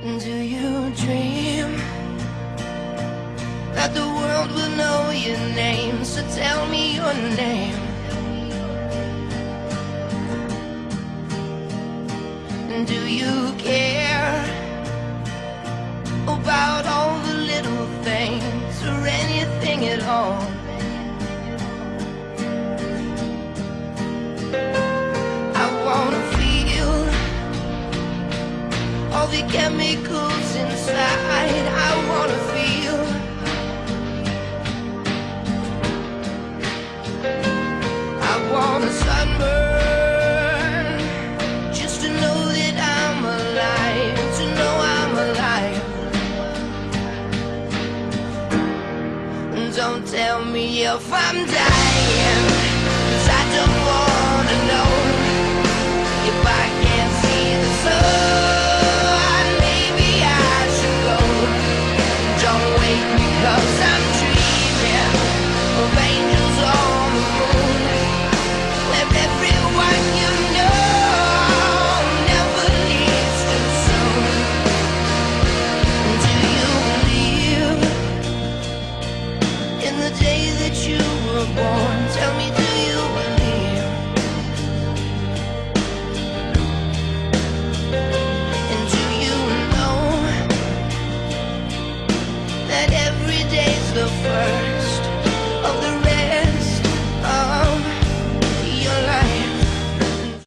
Do you dream that the world will know your name? So tell me your name. Do you care about all the little things or anything at all? I wanna feel all the chemicals inside. I wanna feel I wanna sunburn just to know that I'm alive, to know I'm alive. Don't tell me if I'm dying, 'cause I don't wanna know. If I can't see the sun, maybe I should go. Don't wait, because I'm dreaming of angels on the moon, where everyone you know never leaves too soon. Do you believe in the day that you were born? Tell me, do you believe